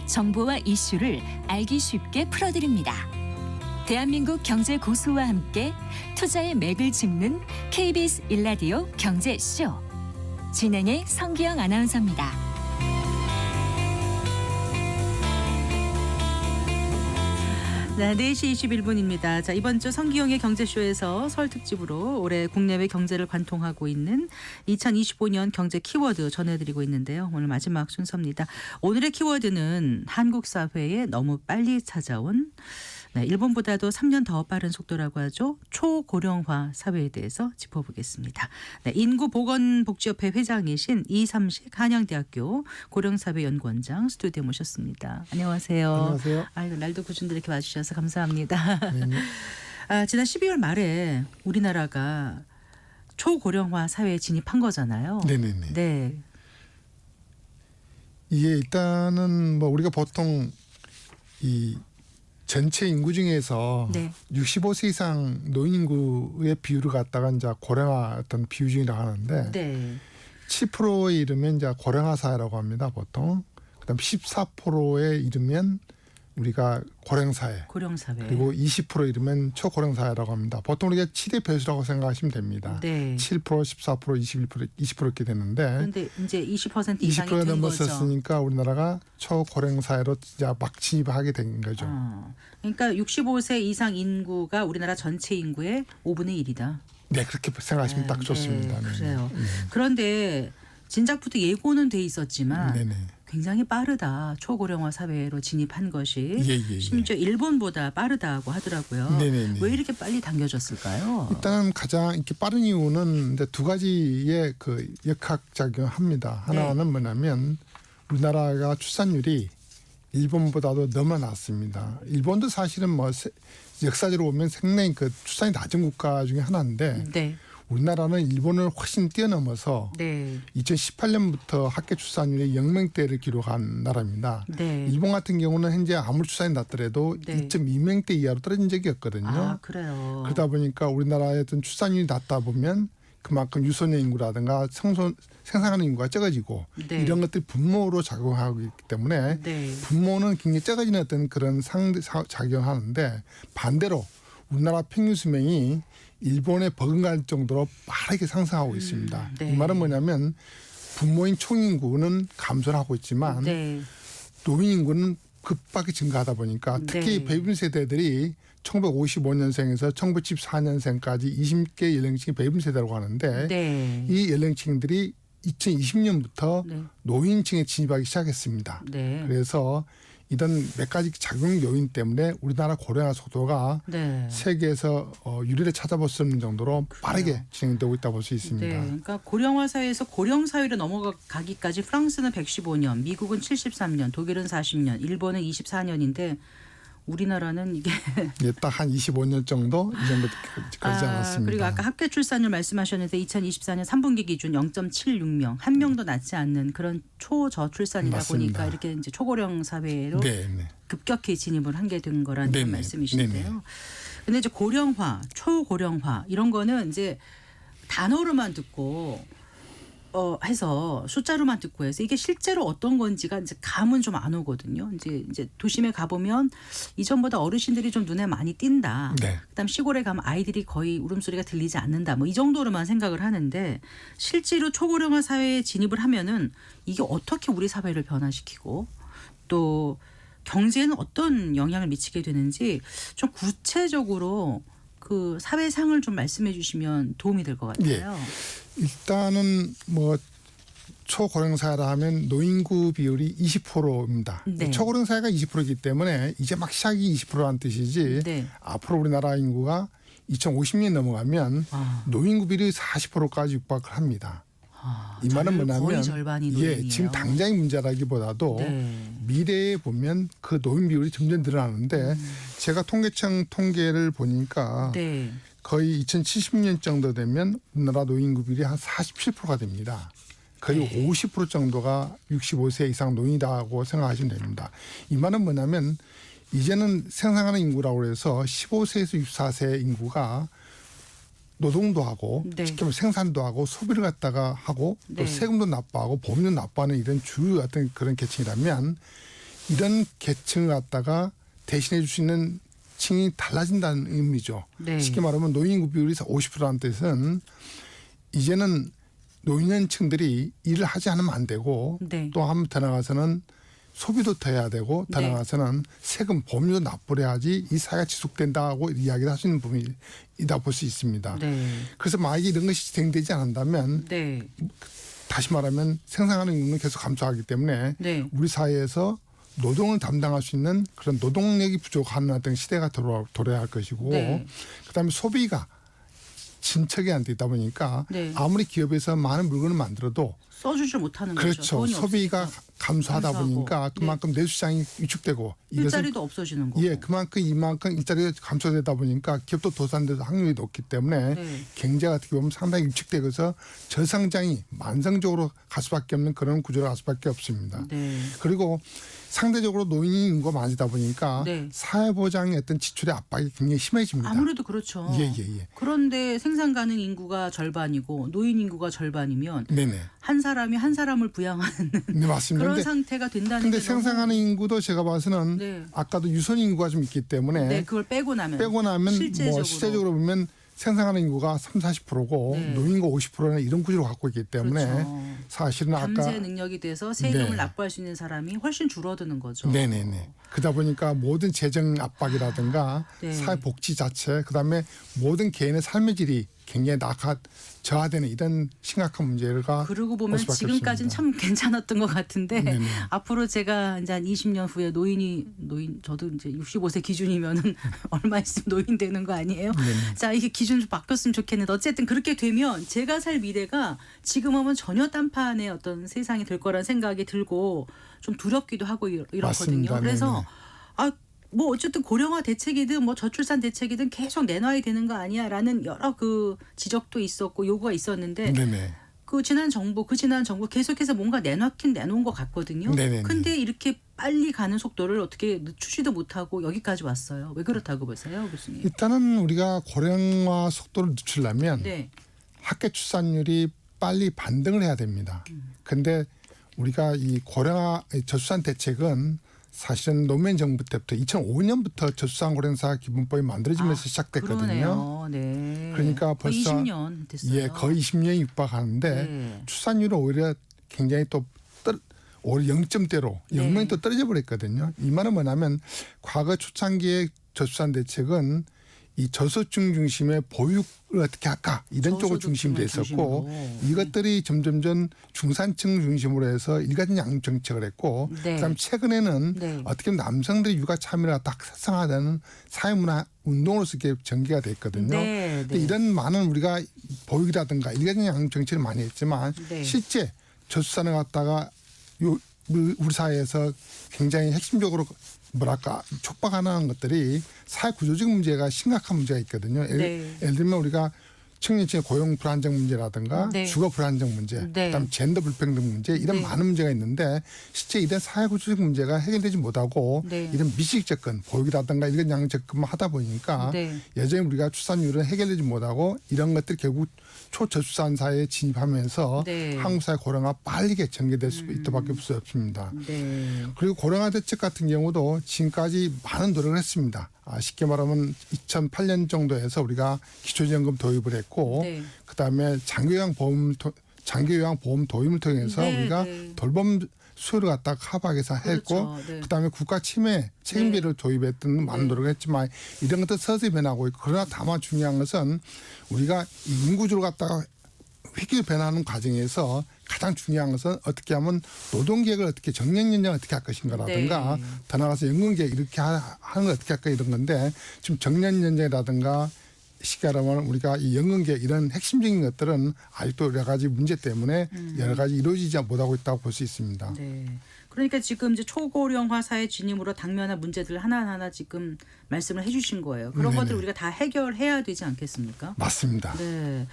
정보와 이슈를 알기 쉽게 풀어드립니다. 대한민국 경제 고수와 함께 투자의 맥을 짚는 KBS 1라디오 경제쇼. 진행의 성기영 아나운서입니다. 네, 4시 21분입니다. 자, 이번 주 성기영의 경제쇼에서 설 특집으로 올해 국내외 경제를 관통하고 있는 2025년 경제 키워드 전해드리고 있는데요. 오늘 마지막 순서입니다. 오늘의 키워드는 한국 사회에 너무 빨리 찾아온 일본보다도 3년 더 빠른 속도라고 하죠. 초고령화 사회에 대해서 짚어보겠습니다. 네, 인구보건복지협회 회장이신 이삼식 한양대학교 고령사회연구원장 스튜디오에 모셨습니다. 안녕하세요. 안녕하세요. 아이고, 날도 구준들 이렇게 와주셔서 감사합니다. 네. 지난 12월 말에 우리나라가 초고령화 사회에 진입한 거잖아요. 네네네. 네. 이게 일단은 뭐 우리가 보통 이 전체 인구 중에서 네. 65세 이상 노인 인구의 비율을 갖다가 이제 고령화 어떤 비율이라고 하는데 네. 7%에 이르면 이제 고령화 사회라고 합니다. 보통. 그다음 14%에 이르면 우리가 고령사회. 고령사회. 그리고 20% 이르면 초고령사회라고 합니다. 보통 우리가 7의 배수라고 생각하시면 됩니다. 네. 7%, 14%, 21%, 20% 이렇게 되는데 그런데 이제 20% 이상이 20%가 된 거죠. 넘었었으니까 우리나라가 초고령사회로 이제 막 진입하게 된 거죠. 그러니까 65세 이상 인구가 우리나라 전체 인구의 5분의 1이다. 네, 그렇게 생각하시면 딱 좋습니다. 네, 네. 그래요. 네. 그런데 진작부터 예고는 돼 있었지만 네네. 굉장히 빠르다. 초고령화 사회로 진입한 것이 예. 심지어 일본보다 빠르다고 하더라고요. 네네네. 왜 이렇게 빨리 당겨졌을까요? 일단 가장 이렇게 빠른 이유는 이제 두 가지의 그 역학작용을 합니다. 하나는 뭐냐면 우리나라가 출산율이 일본보다도 너무 낮습니다. 일본도 사실은 뭐 역사적으로 보면 상당히 그 출산이 낮은 국가 중에 하나인데 네. 우리나라는 일본을 훨씬 뛰어넘어서 네. 2018년부터 학교 출산율이 0명대를 기록한 나라입니다. 네. 일본 같은 경우는 현재 아무리 출산이 낮더라도 네. 2.2명대 이하로 떨어진 적이 없거든요. 아, 그래요. 그러다 보니까 우리나라의 어떤 출산율이 낮다 보면 그만큼 유소년 인구라든가 생산하는 인구가 적어지고 네. 이런 것들이 분모로 작용하고 있기 때문에 네. 분모는 굉장히 적어지는 어떤 그런 작용을 하는데 반대로 우리나라 평균 수명이 일본에 버금갈 정도로 빠르게 상승하고 있습니다. 네. 이 말은 뭐냐면 부모인 총인구는 감소를 하고 있지만 네. 노인 인구는 급하게 증가하다 보니까 특히 네. 베이비 세대들이 1955년생에서 1974년생까지 20개 연령층이 베이비 세대라고 하는데 네. 이 연령층들이 2020년부터 네. 노인층에 진입하기 시작했습니다. 네. 그래서 이런 몇 가지 작용 요인 때문에 우리나라 고령화 속도가 네. 세계에서 유례를 찾아볼 수 없는 정도로 빠르게 진행되고 있다고 볼 수 있습니다. 네, 그러니까 고령화 사회에서 고령 사회로 넘어가기까지 프랑스는 115년, 미국은 73년, 독일은 40년, 일본은 24년인데 우리나라는 이게 예, 딱 한 25년 정도 이 정도 걸리지 않았습니다. 그리고 아까 학교 출산율 말씀하셨는데 2024년 3분기 기준 0.76명, 한 명도 낳지 않는 그런 초저출산이다 맞습니다. 보니까 이렇게 이제 초고령 사회로 네. 급격히 진입을 한 게 된 거라는 네네. 말씀이신데요. 네네. 근데 이제 고령화, 초고령화 이런 거는 이제 단어로만 듣고 해서 숫자로만 듣고 해서 이게 실제로 어떤 건지가 이제 감은 좀 안 오거든요. 이제 도심에 가보면 이전보다 어르신들이 좀 눈에 많이 띈다. 네. 그다음 시골에 가면 아이들이 거의 울음소리가 들리지 않는다. 뭐 이 정도로만 생각을 하는데 실제로 초고령화 사회에 진입을 하면은 이게 어떻게 우리 사회를 변화시키고 또 경제에는 어떤 영향을 미치게 되는지 좀 구체적으로 그 사회상을 좀 말씀해 주시면 도움이 될 것 같아요. 일단은 뭐 초고령사회라 하면 노인구 비율이 20%입니다. 네. 초고령사회가 20%이기 때문에 이제 막 시작이 20%라는 뜻이지 네. 앞으로 우리나라 인구가 2050년 넘어가면 노인구 비율이 40%까지 육박을 합니다. 이 말은 뭐냐면 거의 절반이 노인이에요. 지금 당장의 문제라기보다도 네. 미래에 보면 그 노인 비율이 점점 늘어나는데 제가 통계청 통계를 보니까 네. 거의 2070년 정도 되면 우리나라 노인구 비율이 한 47%가 됩니다. 거의 50% 정도가 65세 이상 노인이라고 생각하시면 됩니다. 이 말은 뭐냐면 이제는 생산하는 인구라고 해서 15세에서 64세 인구가 노동도 하고 네. 쉽게 말하면 생산도 하고 소비를 갖다가 하고 또 네. 세금도 납부하고 보험도 납부하는 이런 주요 어떤 그런 계층이라면 이런 계층을 갖다가 대신해 줄 수 있는 층이 달라진다는 의미죠. 네. 쉽게 말하면 노인 인구 비율이 50%라는 뜻은 이제는 노인층들이 일을 하지 않으면 안 되고 네. 또 한 번 더 나가서는 소비도 더 해야 되고 더 네. 나가서는 세금 보험료도 납부를 해야지 이 사회가 지속된다고 이야기를 할 수 있는 부분이다 볼 수 있습니다. 네. 그래서 만약에 이런 것이 진행되지 않는다면 네. 다시 말하면 생산하는 인구는 계속 감소하기 때문에 네. 우리 사회에서 노동을 담당할 수 있는 그런 노동력이 부족한 어떤 시대가 도래할 것이고 네. 그다음에 소비가 진척이 안 되다 보니까 네. 아무리 기업에서 많은 물건을 만들어도 써주질 못하는 거죠. 그렇죠. 돈이 소비가 없으니까. 감소하다 감소하고. 보니까 그만큼 내수시장이 위축되고 일자리도 없어지는 거고. 예, 그만큼 이만큼 일자리가 감소되다 보니까 기업도 도산될 확률이 높기 때문에 네. 경제가 어떻게 보면 상당히 위축되고서 저성장이 만성적으로 갈 수밖에 없는 그런 구조로 갈 수밖에 없습니다. 네. 그리고 상대적으로 노인 인구가 많아지다 보니까 네. 사회보장의 어떤 지출의 압박이 굉장히 심해집니다. 아무래도 그렇죠. 예. 그런데 생산 가능 인구가 절반이고 노인 인구가 절반이면 네네. 한 사람이 한 사람을 부양하는 네, 맞습니다. 그런 근데, 상태가 된다는 근데 게 너무- 생산하는 인구도 제가 봐서는 네. 아까도 유선 인구가 좀 있기 때문에 네, 그걸 빼고 나면 뭐 실제적으로 보면 생산하는 인구가 30-40%고 네. 노인과 50%는 이런 구조를 갖고 있기 때문에 그렇죠. 사실은 감세 아까 능력이 돼서 세금을 네. 납부할 수 있는 사람이 훨씬 줄어드는 거죠. 네네네. 그러다 보니까 모든 재정 압박이라든가 네. 사회복지 자체 그다음에 모든 개인의 삶의 질이 굉장히 저하되는 이런 심각한 문제가 그러고 보면 올 수밖에 지금까지는 없습니다. 참 괜찮았던 것 같은데 네네. 앞으로 제가 이제 한 20년 후에 노인 저도 이제 65세 기준이면은 얼마 있으면 노인 되는 거 아니에요? 네네. 자, 이게 기준 좀 바뀌었으면 좋겠는데 어쨌든 그렇게 되면 제가 살 미래가 지금 하면 전혀 딴판의 어떤 세상이 될 거란 생각이 들고 좀 두렵기도 하고 이렇거든요. 맞습니다. 그래서 네네. 뭐 어쨌든 고령화 대책이든 뭐 저출산 대책이든 계속 내놔야 되는 거 아니야라는 여러 그 지적도 있었고 요구가 있었는데 네네. 그 지난 정부 계속해서 뭔가 내놓긴 내놓은 것 같거든요. 네네네. 근데 이렇게 빨리 가는 속도를 어떻게 늦추지도 못하고 여기까지 왔어요. 왜 그렇다고 보세요, 교수님? 일단은 우리가 고령화 속도를 늦추려면 네. 학교 출산율이 빨리 반등을 해야 됩니다. 근데 우리가 이 고령화 저출산 대책은 사실은 노무현 정부 때부터 2005년부터 저출산 고령사 기본법이 만들어지면서 시작됐거든요. 그러네요. 네. 그러니까 거의 벌써 20년 됐어요. 예, 거의 20년이 육박하는데 네. 출산율은 오히려 굉장히 또 오히려 0점대로 네. 0명이 또 떨어져 버렸거든요. 이 말은 뭐냐면 과거 초창기의 저출산 대책은 이 저소득 중심의 보육을 어떻게 할까 이런 쪽으로 중심이 돼 있었고 이것들이 점점점 중산층 중심으로 해서 일가족 양육 정책을 했고 네. 그다음 최근에는 네. 어떻게 보면 남성들의 육아 참여가 딱 활성화되는 사회문화 운동으로서 이렇게 전개가 돼 있거든요. 네, 근데 네. 이런 많은 우리가 보육이라든가 일가족 양육 정책을 많이 했지만 네. 실제 저출산을 갖다가 우리 사회에서 굉장히 핵심적으로 뭐랄까 촉박하는 것들이 사회 구조적 문제가 심각한 문제가 있거든요. 네. 예를 들면 우리가 청년층의 고용 불안정 문제라든가 네. 주거 불안정 문제, 네. 그다음 젠더 불평등 문제 이런 네. 많은 문제가 있는데 실제 이런 사회 구조적 문제가 해결되지 못하고 네. 이런 미식 접근, 보육이라든가 이런 양육 접근만 하다 보니까 네. 여전히 우리가 출산율은 해결되지 못하고 이런 것들이 결국 초저출산 사회에 진입하면서 네. 한국 사회 고령화 빠르게 전개될 수 있다밖에 없습니다. 네. 그리고 고령화 대책 같은 경우도 지금까지 많은 노력을 했습니다. 쉽게 말하면 2008년 정도에서 우리가 기초지원금 도입을 했고 네. 그다음에 장기요양 보험 도입을 통해서 네, 우리가 네. 돌봄 수요를 갖다가 커버해서 했고 그렇죠. 네. 그다음에 국가 침해 책임비를 도입했던 많은 노력을 했지만 이런 것도 서서히 변하고 있고 그러나 다만 중요한 것은 우리가 이 인구주를 갖다가 획기로 변하는 과정에서 가장 중요한 것은 어떻게 하면 노동계획을 어떻게 정년연장을 어떻게 할 것인가라든가 네. 더 나아가서 연금계획 이렇게 하는 걸 어떻게 할까 이런 건데 지금 정년연장이라든가 쉽게 말하면 우리가 이 연금계획 이런 핵심적인 것들은 아직도 여러 가지 문제 때문에 여러 가지 이루어지지 못하고 있다고 볼 수 있습니다. 네. 그러니까 지금 이제 초고령화 사회 진입으로 당면한 문제들 하나하나 지금 말씀을 해주신 거예요. 그런 네네. 것들 우리가 다 해결해야 되지 않겠습니까? 맞습니다. 네.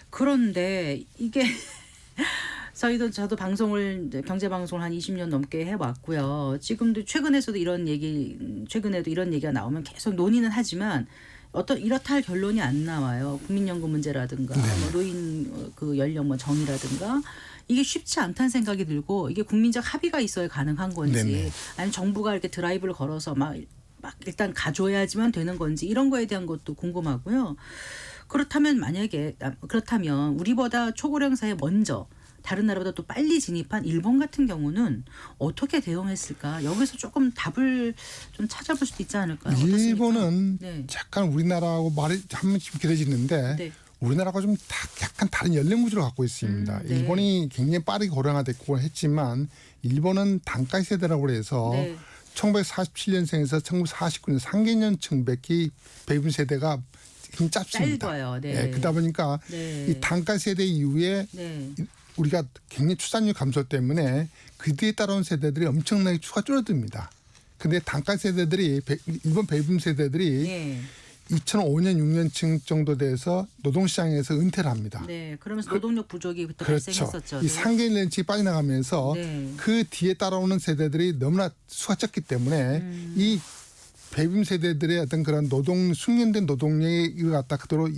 그런데 이게 저도 방송을 경제 방송을 한 20년 넘게 해왔고요. 지금도 최근에도 이런 얘기가 나오면 계속 논의는 하지만 어떤 이렇다 할 결론이 안 나와요. 국민연금 문제라든가 뭐 노인 그 연령 뭐 정의라든가 이게 쉽지 않다는 생각이 들고 이게 국민적 합의가 있어야 가능한 건지 네네. 아니면 정부가 이렇게 드라이브를 걸어서 막 일단 가져야지만 되는 건지 이런 거에 대한 것도 궁금하고요. 그렇다면 우리보다 초고령 사회에 먼저 다른 나라보다 또 빨리 진입한 일본 같은 경우는 어떻게 대응했을까? 여기서 조금 답을 좀 찾아볼 수도 있지 않을까요? 어떻습니까? 일본은 네. 약간 우리나라하고 말이 한 번씩 길어지는데 네. 우리나라가 좀 약간 다른 연령 구조를 갖고 있습니다. 네. 일본이 굉장히 빠르게 고령화됐고 했지만 일본은 단가이 세대라고 해서 네. 1947년생에서 1949년 상계년층 백기 베이비 세대가 굉장히 짧습니다. 짧아요. 네. 예, 그러다 보니까 네. 이 단가 세대 이후에 네. 우리가 굉장히 출산율 감소 때문에 그뒤에 따라온 세대들이 엄청나게 추가 줄어듭니다. 근데 단가 세대들이 일본 베이비 세대들이 네. 2005년 6년층 정도 돼서 노동시장에서 은퇴를 합니다. 네. 그러면서 노동력 부족이 그때 그렇죠. 발생했었죠. 이 상계년층이 빠져나가면서 네. 그 뒤에 따라오는 세대들이 너무나 수가 적기 때문에 이 베이비 세대들의 어떤 그런 숙련된 노동력을 갖다 그대로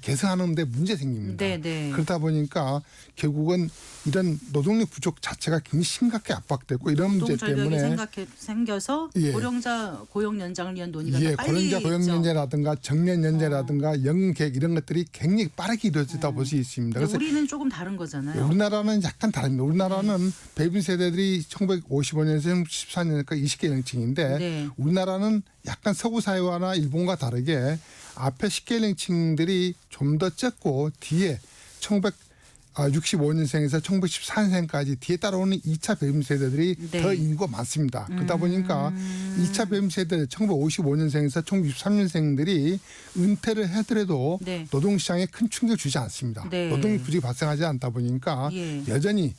개선하는 데 문제 생깁니다. 네, 네. 그러다 보니까 결국은 이런 노동력 부족 자체가 굉장히 심각하게 압박되고 이런 문제 노동절벽이 때문에 생겨서 예. 고령자 고용 연장을 위한 논의가 예, 더 빨리 고령자 고용 있죠. 연재라든가 정년 연재라든가 연계획 이런 것들이 굉장히 빠르게 이루어지다 볼 수 있습니다. 근데 그래서 우리는 조금 다른 거잖아요. 우리나라는 약간 다릅니다. 우리나라는 베이비 세대들이 1955년에서 14년까지 20개령층인데 네. 우리나라는 약간 서구 사회와나 일본과 다르게 앞에 10개령층들이 좀 더 적고 뒤에 1965년생에서 1914년생까지 뒤에 따라오는 2차 베이비 세대들이 네. 더 인구가 많습니다. 그러다 보니까 2차 베이비 세대 1955년생에서 1963년생들이 은퇴를 하더라도 네. 노동시장에 큰 충격을 주지 않습니다. 네. 노동 부족이 발생하지 않다 보니까 예. 여전히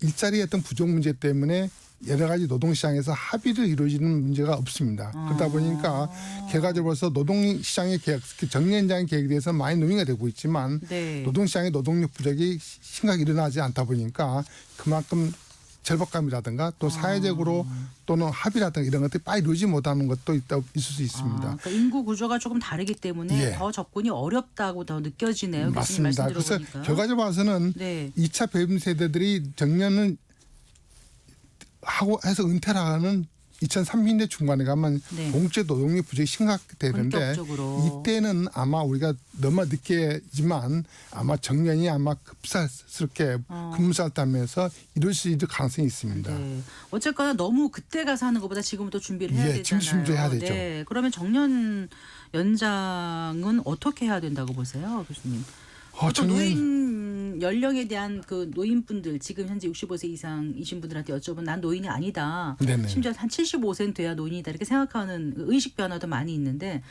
일자리의 어떤 부족 문제 때문에 여러 가지 노동시장에서 합의를 이루어지는 문제가 없습니다. 그러다 보니까 결과적으로서 노동시장의 계약, 특히 정년장의 계획에 대해서 많이 논의가 되고 있지만 네. 노동시장의 노동력 부족이 심각하게 일어나지 않다 보니까 그만큼 절박감이라든가 또 사회적으로 또는 합의라든가 이런 것들이 빨리 이루어지지 못하는 것도 있을 수 있습니다. 그러니까 인구 구조가 조금 다르기 때문에 예. 더 접근이 어렵다고 더 느껴지네요. 교수님 맞습니다. 말씀 그래서 들어보니까. 결과적으로 봐서는 네. 2차 배분 세대들이 정년을 하고 해서 은퇴를 하는 2030년대 중반에 가면 네. 공적 노동력 부족이 심각되는데 본격적으로. 이때는 아마 우리가 너무 늦게지만 아마 정년이 아마 급살스럽게 근무살타면서 이룰 수 있을 가능성이 있습니다. 네. 어쨌거나 너무 그때 가서 하는 것보다 지금부터 준비를 해야 예, 지금 되잖아요. 준비해야 되죠. 네. 그러면 정년 연장은 어떻게 해야 된다고 보세요, 교수님? 또 정년 노인 연령에 대한 그 노인분들 지금 현재 65세 이상이신 분들한테 여쭤보면 난 노인이 아니다. 네네. 심지어 한 75세는 돼야 노인이다 이렇게 생각하는 의식 변화도 많이 있는데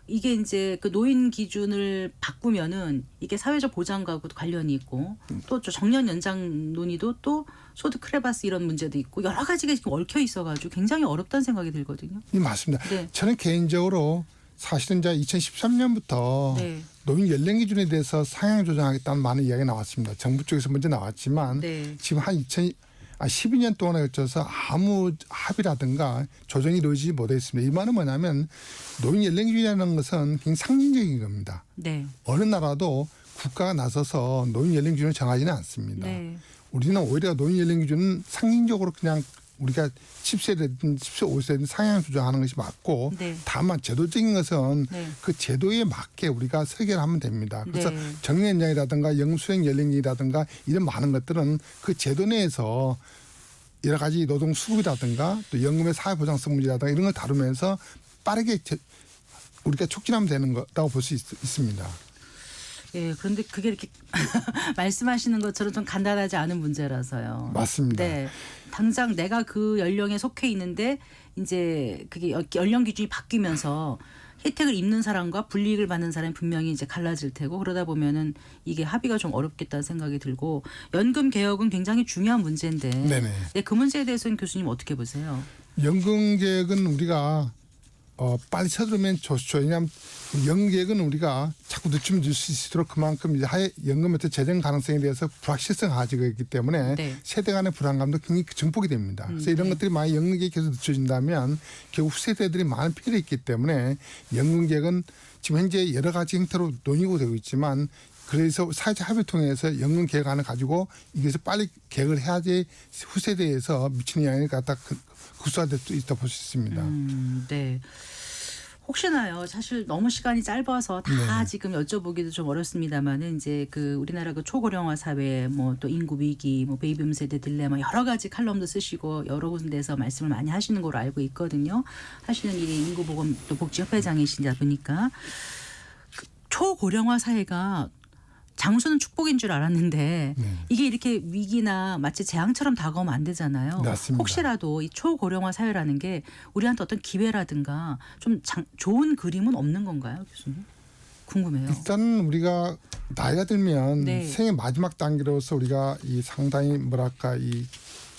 이게 이제 그 노인 기준을 바꾸면은 이게 사회적 보장과도 관련이 있고 또 정년 연장 논의도 또 소득 크레바스 이런 문제도 있고 여러 가지가 지금 얽혀 있어가지고 굉장히 어렵다는 생각이 들거든요. 이 맞습니다. 네. 저는 개인적으로 사실은 이제 2013년부터 네. 노인 연령 기준에 대해서 상향 조정하겠다는 많은 이야기가 나왔습니다. 정부 쪽에서 먼저 나왔지만 네. 지금 한 12년 동안에 걸쳐서 아무 합의라든가 조정이 이루어지지 못했습니다. 이 말은 뭐냐면 노인 연령 기준이라는 것은 굉장히 상징적인 겁니다. 네. 어느 나라도 국가가 나서서 노인 연령 기준을 정하지는 않습니다. 네. 우리는 오히려 노인 연령 기준은 상징적으로 그냥 우리가 10세든 15세든 상향 조정하는 것이 맞고 네. 다만 제도적인 것은 네. 그 제도에 맞게 우리가 설계하면 됩니다. 그래서 네. 정년연장이라든가 영수행 연령이라든가 이런 많은 것들은 그 제도 내에서 여러 가지 노동 수급이라든가 또 연금의 사회보장성 문제라든가 이런 걸 다루면서 빠르게 우리가 촉진하면 되는 거라고 볼 수 있습니다. 예, 그런데 그게 이렇게 말씀하시는 것처럼 좀 간단하지 않은 문제라서요. 맞습니다. 네. 당장 내가 그 연령에 속해 있는데 이제 그게 연령 기준이 바뀌면서 혜택을 입는 사람과 불이익을 받는 사람이 분명히 이제 갈라질 테고 그러다 보면은 이게 합의가 좀 어렵겠다는 생각이 들고 연금 개혁은 굉장히 중요한 문제인데 네네. 네, 그 문제에 대해서는 교수님 어떻게 보세요? 연금 계획은 우리가 빨리 서두르면 좋죠. 왜냐하면 연계획은 우리가 자꾸 늦추면 늦을 수 있도록 그만큼 이제 연금의 재정 가능성에 대해서 불확실성이 가지고 있기 때문에 네. 세대 간의 불안감도 굉장히 증폭이 됩니다. 그래서 이런 것들이 많이 연금계획이 계속 늦춰진다면 결국 후세대들이 많은 피해를 있기 때문에 연금계획은 지금 현재 여러 가지 형태로 논의가 되고 있지만 그래서 사회적 합의를 통해서 연금 계획안을 가지고 이것을 빨리 계획을 해야지 후세대에서 미치는 영향을 갖다 극소화될 수 있다 볼 수 있습니다. 네. 혹시나요. 사실 너무 시간이 짧아서 다 네. 지금 여쭤보기도 좀 어렵습니다만은 이제 그 우리나라 그 초고령화 사회 뭐 또 인구 위기 뭐 베이비붐 세대 딜레마 여러 가지 칼럼도 쓰시고 여러 군데서 말씀을 많이 하시는 걸로 알고 있거든요. 하시는 일이 인구보건 또 복지협회장이시다 보니까 그 초고령화 사회가 장수는 축복인 줄 알았는데 네. 이게 이렇게 위기나 마치 재앙처럼 다가오면 안 되잖아요. 맞습니다. 혹시라도 이 초고령화 사회라는 게 우리한테 어떤 기회라든가 좀 좋은 그림은 없는 건가요, 교수님? 궁금해요. 일단 우리가 나이가 들면 네. 생의 마지막 단계로서 우리가 이 상당히 뭐랄까 이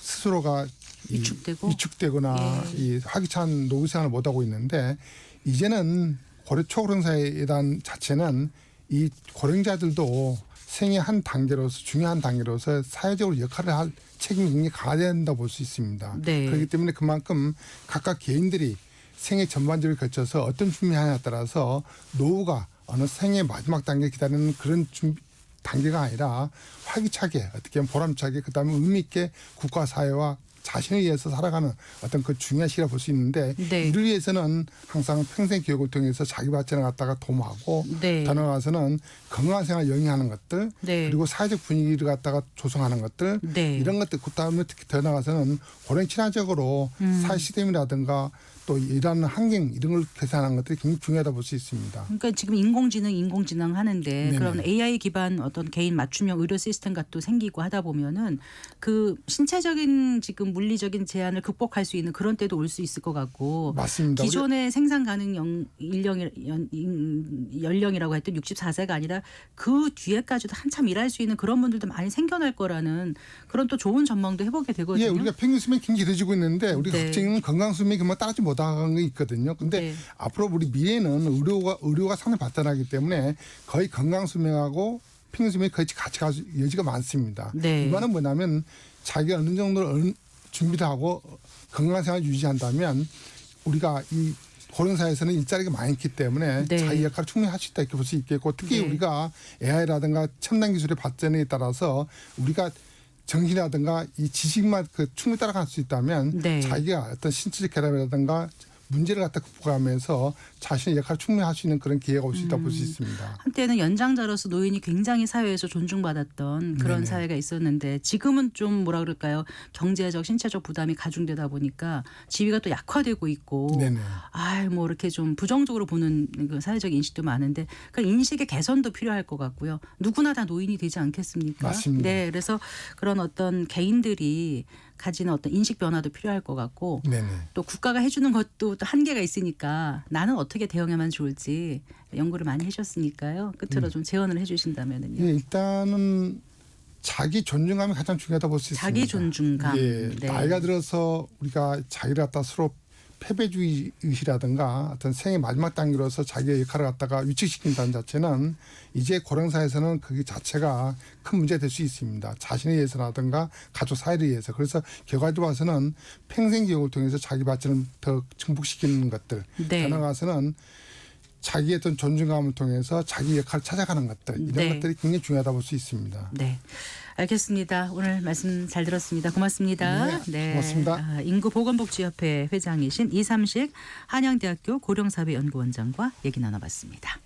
스스로가 위축되고? 위축되거나 예. 이 활기찬 노후 생활을 못 하고 있는데 이제는 고령 초고령 사회에 대한 자체는 이 고령자들도 생의 한 단계로서 중요한 단계로서 사회적으로 역할을 할 책임이 굉장히 강화된다 볼 수 있습니다. 네. 그렇기 때문에 그만큼 각각 개인들이 생애 전반적으로 거쳐서 어떤 준비하냐에 따라서 노후가 어느 생의 마지막 단계를 기다리는 그런 준비 단계가 아니라 활기차게 어떻게 보면 보람차게 그다음에 의미 있게 국가 사회와 자신을 위해서 살아가는 어떤 그 중요한 시기라 볼 수 있는데 네. 이를 위해서는 항상 평생 교육을 통해서 자기 발전을 갖다가 도모하고 네. 더 나아가서는 건강한 생활을 영위하는 것들 네. 그리고 사회적 분위기를 갖다가 조성하는 것들 네. 이런 것들 그다음에 특히 더 나아가서는 고령 친화적으로 사회 시스템이라든가 또 일하는 환경 이런 걸 개선하는 것들이 굉장히 중요하다 볼 수 있습니다. 그러니까 지금 인공지능 하는데 네네. 그런 AI 기반 어떤 개인 맞춤형 의료 시스템 같도 생기고 하다 보면은 그 신체적인 지금 물리적인 제한을 극복할 수 있는 그런 때도 올 수 있을 것 같고 맞습니다. 기존의 생산 가능 연령이라고 했던 64세가 아니라 그 뒤에까지도 한참 일할 수 있는 그런 분들도 많이 생겨날 거라는 그런 또 좋은 전망도 해보게 되거든요. 예, 우리가 평균 수명이 굉장히 길어지고 있는데 우리가 네. 걱정은 건강 수명이 그만 따르지 못하는 게 있거든요. 근데 네. 앞으로 우리 미래에는 의료가 상당히 발전하기 때문에 거의 건강 수명하고 평균 수명이 거의 같이 갈 여지가 많습니다. 네. 이 말은 뭐냐면 자기가 어느 정도 준비를 하고 건강한 생활을 유지한다면 우리가 이 고령사회에서는 일자리가 많기 때문에 네. 자기 역할을 충분히 할 수 있다 이렇게 볼 수 있겠고 특히 네. 우리가 AI라든가 첨단 기술의 발전에 따라서 우리가 정신이라든가 이 지식만 충분히 따라갈 수 있다면 네. 자기가 어떤 신체적 결함이라든가 문제를 갖다 극복하면서 자신의 역할을 충분히 할 수 있는 그런 기회가 올 수 있다고 볼 수 있습니다. 한때는 연장자로서 노인이 굉장히 사회에서 존중받았던 그런 네네. 사회가 있었는데 지금은 좀 뭐라 그럴까요? 경제적, 신체적 부담이 가중되다 보니까 지위가 또 약화되고 있고 네네. 뭐 이렇게 좀 부정적으로 보는 그 사회적 인식도 많은데 그 인식의 개선도 필요할 것 같고요. 누구나 다 노인이 되지 않겠습니까? 맞습니다. 네, 그래서 그런 어떤 개인들이 가지는 어떤 인식 변화도 필요할 것 같고 네네. 또 국가가 해주는 것도 또 한계가 있으니까 나는 어떻게 대응하면 좋을지 연구를 많이 해주셨으니까요. 끝으로 좀 제언을 해주신다면은요. 예, 일단은 자기 존중감이 가장 중요하다 볼 수 있습니다. 자기 존중감. 예, 네. 나이가 들어서 우리가 자기를 갖다 서로 패배주의 의식이라든가 어떤 생의 마지막 단계로서 자기의 역할을 갖다가 위축시킨다는 자체는 이제 고령사에서는 그 자체가 큰 문제가 될 수 있습니다. 자신에 의해서라든가 가족 사회를 위해서. 그래서 결과적으로 봐서는 평생 교육을 통해서 자기 발전을 더 증폭시키는 것들. 네. 더 나아가서는 자기의 어떤 존중감을 통해서 자기 역할을 찾아가는 것들. 이런 네. 것들이 굉장히 중요하다 볼 수 있습니다. 네. 알겠습니다. 오늘 말씀 잘 들었습니다. 고맙습니다. 네, 고맙습니다. 인구보건복지협회 회장이신 이삼식 한양대학교 고령사회연구원장과 얘기 나눠봤습니다.